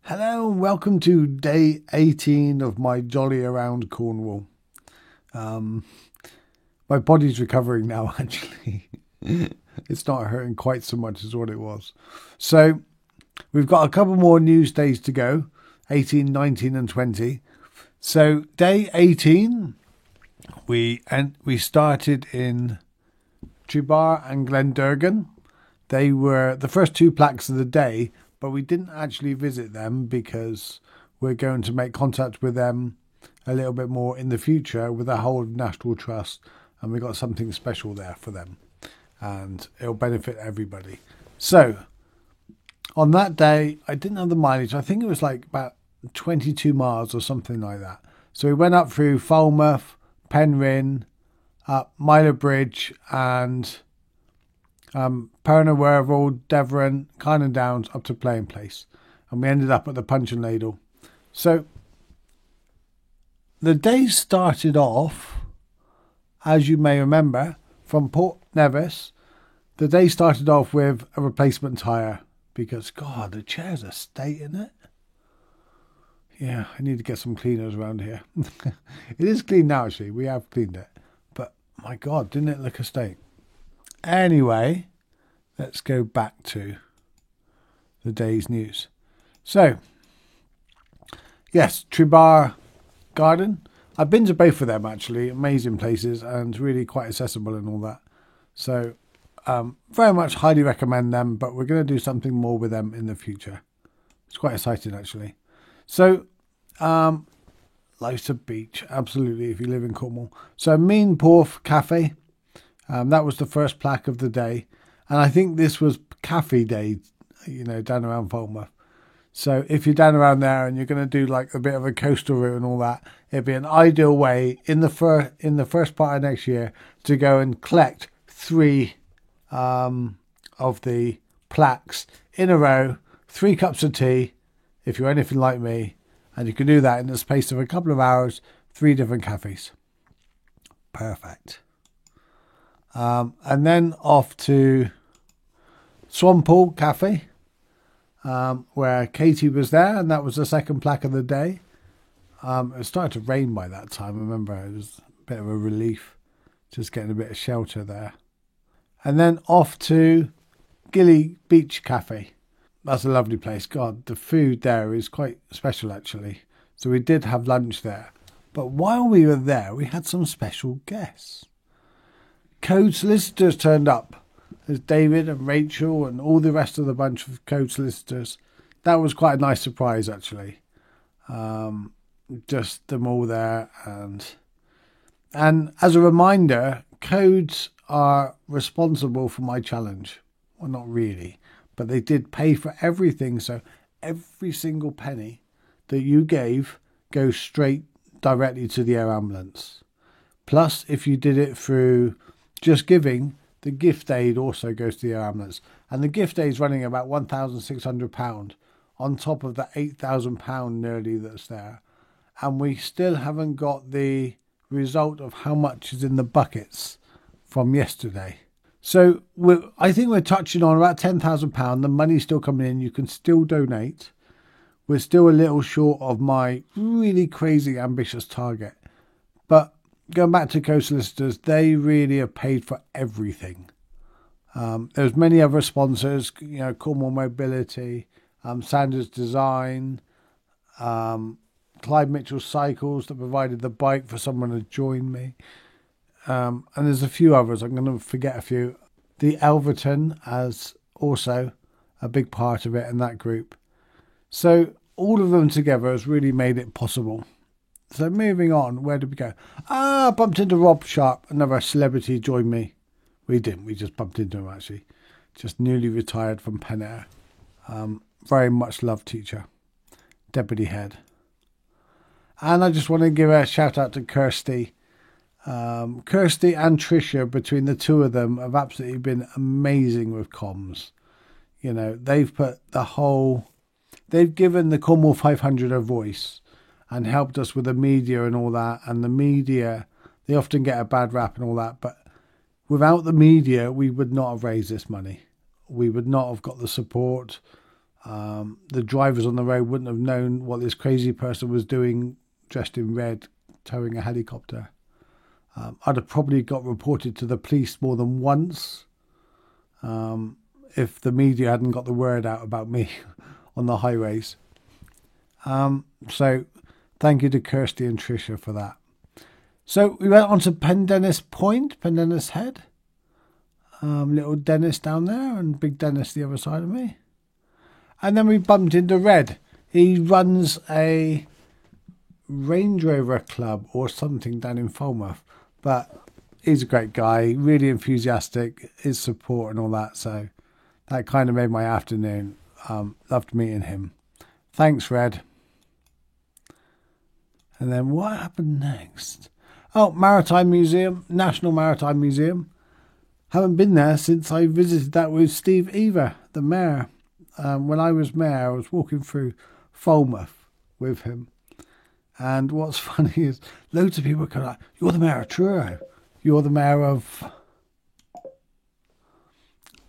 Hello and welcome to day 18 of my jolly around Cornwall. My body's recovering now, actually. It's not hurting quite so much as what it was. So we've got a couple more news days to go, 18, 19 and 20. So day 18, we started in Trebar and Glendurgan. They were the first two plaques of the day, but we didn't actually visit them because we're going to make contact with them a little bit more in the future with the whole of National Trust, and we got something special there for them, and it'll benefit everybody. So on that day, I didn't have the mileage. I think it was like about 22 miles or something like that. So we went up through Falmouth, Penryn, up Milo Bridge, and Perna Werriville, Devon, Kynan Downs up to Playing Place, and we ended up at the Punch and Ladle. So the day started off, as you may remember, from Port Nevis. The day started off with a replacement tyre because, God, the chair's a state, isn't it? Yeah, I need to get some cleaners around here. It is clean now, actually. We have cleaned it. But, my God, didn't it look a state? Anyway, let's go back to the day's news. So, yes, Trebar Garden. I've been to both of them, actually. Amazing places and really quite accessible and all that. So, very much highly recommend them, but we're going to do something more with them in the future. It's quite exciting, actually. So, Lysa Beach, absolutely, if you live in Cornwall. So, Mean Porth Cafe. That was the first plaque of the day. And I think this was Cafe Day, down around Falmouth. So if you're down around there and you're going to do like a bit of a coastal route and all that, it'd be an ideal way in the first part of next year to go and collect 3 of the plaques in a row, 3 cups of tea, if you're anything like me. And you can do that in the space of a couple of hours, 3 different cafes. Perfect. And then off to Swanpool Cafe, where Katie was there, and that was the second plaque of the day. It started to rain by that time. I remember it was a bit of a relief, just getting a bit of shelter there. And then off to Gilly Beach Cafe. That's a lovely place. God, the food there is quite special, actually. So we did have lunch there. But while we were there, we had some special guests. Code solicitors turned up. There's David and Rachel and all the rest of the bunch of code solicitors. That was quite a nice surprise, actually. Just them all there. And as a reminder, codes are responsible for my challenge. Well, not really, but they did pay for everything. So every single penny that you gave goes straight directly to the air ambulance. Plus, if you did it through Just Giving, the gift aid also goes to the air ambulance. And the gift aid is running about £1,600 on top of the £8,000 nearly that's there. And we still haven't got the result of how much is in the buckets from yesterday. So I think we're touching on about £10,000. The money's still coming in. You can still donate. We're still a little short of my really crazy ambitious target. But going back to co-solicitors, they really have paid for everything. There's many other sponsors, Cornwall Mobility, Sanders Design, Clyde Mitchell Cycles that provided the bike for someone to join me. And there's a few others. I'm going to forget a few. The Elverton as also a big part of it in that group. So all of them together has really made it possible. So moving on, where did we go? I bumped into Rob Sharp, another celebrity joined me. We didn't, we just bumped into him actually. Just newly retired from Penn Air. Very much loved teacher. Deputy head. And I just want to give a shout out to Kirsty. Kirsty and Tricia, between the two of them, have absolutely been amazing with comms. They've given the Cornwall 500 a voice and helped us with the media and all that. And the media, they often get a bad rap and all that. But without the media, we would not have raised this money. We would not have got the support. the drivers on the road wouldn't have known what this crazy person was doing dressed in red, towing a helicopter. I'd have probably got reported to the police more than once if the media hadn't got the word out about me on the highways. So thank you to Kirsty and Tricia for that. So we went on to Pendennis Point, Pendennis Head. Little Dennis down there and Big Dennis the other side of me. And then we bumped into Red. He runs a Range Rover club or something down in Falmouth. But he's a great guy, really enthusiastic, his support and all that. So that kind of made my afternoon. Loved meeting him. Thanks, Red. And then what happened next? Oh, Maritime Museum, National Maritime Museum. Haven't been there since I visited that with Steve Eva, the mayor. When I was mayor, I was walking through Falmouth with him. And what's funny is loads of people come like, "You're the mayor of Truro. You're the mayor of..."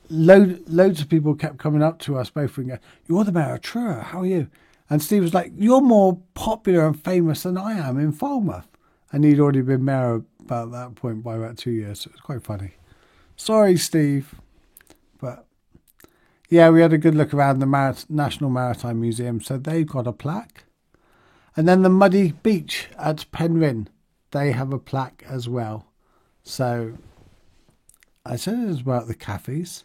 Loads of people kept coming up to us both and going, "You're the mayor of Truro. How are you?" And Steve was like, "You're more popular and famous than I am in Falmouth." And he'd already been mayor about that point by about 2 years. So it was quite funny. Sorry, Steve. But yeah, we had a good look around the National Maritime Museum. So they've got a plaque. And then the Muddy Beach at Penryn, they have a plaque as well. So I said it was about the cafes.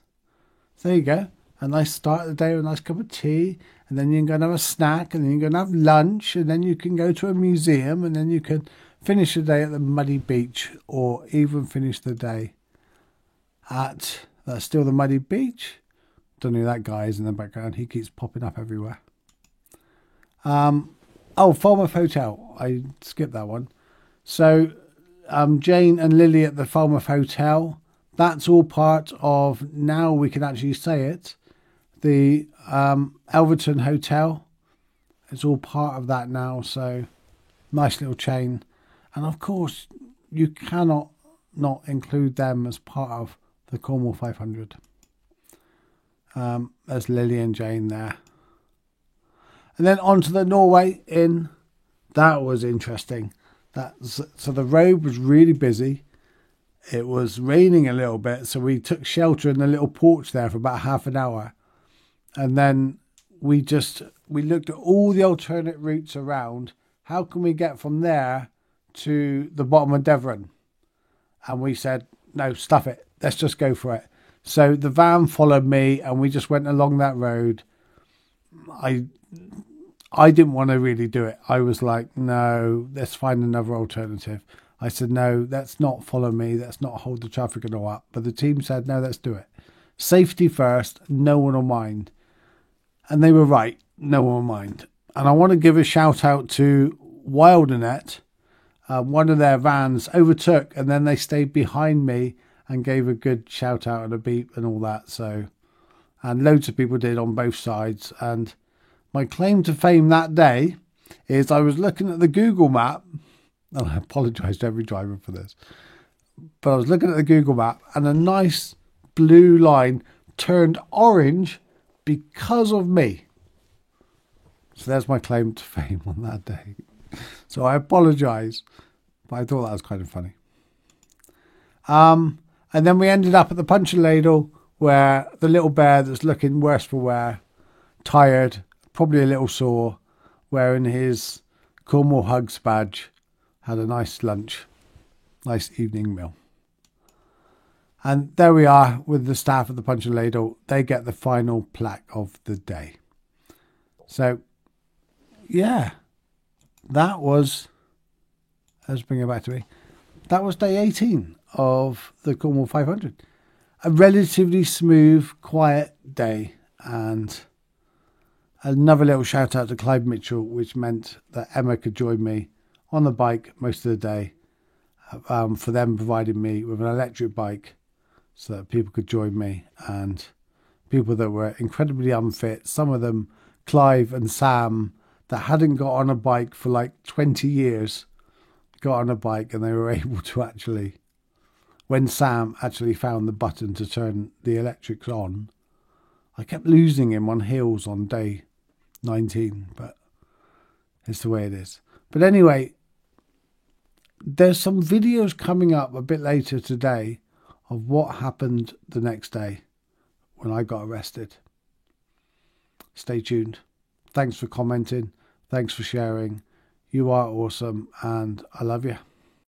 So there you go. A nice start of the day with a nice cup of tea. And then you can go and have a snack. And then you can go and have lunch. And then you can go to a museum. And then you can finish the day at the Muddy Beach. Or even finish the day at still the Muddy Beach. Don't know who that guy is in the background. He keeps popping up everywhere. Falmouth Hotel. I skipped that one. So Jane and Lily at the Falmouth Hotel. That's all part of, now we can actually say it, the Elverton Hotel. It's all part of that now. So nice little chain. And of course, you cannot not include them as part of the Cornwall 500. There's Lily and Jane there. And then on to the Norway Inn. That was interesting. So the road was really busy. It was raining a little bit, so we took shelter in the little porch there for about half an hour. And then we looked at all the alternate routes around. How can we get from there to the bottom of Devon? And we said, no, stuff it. Let's just go for it. So the van followed me and we just went along that road. I didn't want to really do it. I was like, no, let's find another alternative. I said, no, let's not follow me. Let's not hold the traffic and all up. But the team said, no, let's do it. Safety first. No one will mind. And they were right. No one will mind. And I want to give a shout out to Wildernet. One of their vans overtook and then they stayed behind me and gave a good shout out and a beep and all that. So, and loads of people did on both sides. And my claim to fame that day is I was looking at the Google map, and I apologise to every driver for this, but I was looking at the Google map and a nice blue line turned orange because of me. So there's my claim to fame on that day. So I apologise, but I thought that was kind of funny. And then we ended up at the Punch and Ladle where the little bear that's looking worse for wear, tired, probably a little sore, wearing his Cornwall Hugs badge, had a nice lunch, nice evening meal. And there we are with the staff at the Punch and Ladle. They get the final plaque of the day. So, yeah, that was, let's bring it back to me. That was day 18 of the Cornwall 500. A relatively smooth, quiet day. And another little shout out to Clyde Mitchell, which meant that Emma could join me on the bike most of the day. For them providing me with an electric bike so that people could join me. And people that were incredibly unfit. Some of them, Clive and Sam, that hadn't got on a bike for like 20 years, got on a bike and they were able to actually, when Sam actually found the button to turn the electrics on, I kept losing him on hills on day 19, but it's the way it is. But anyway, there's some videos coming up a bit later today of what happened the next day when I got arrested. Stay tuned. Thanks for commenting. Thanks for sharing. You are awesome and I love you.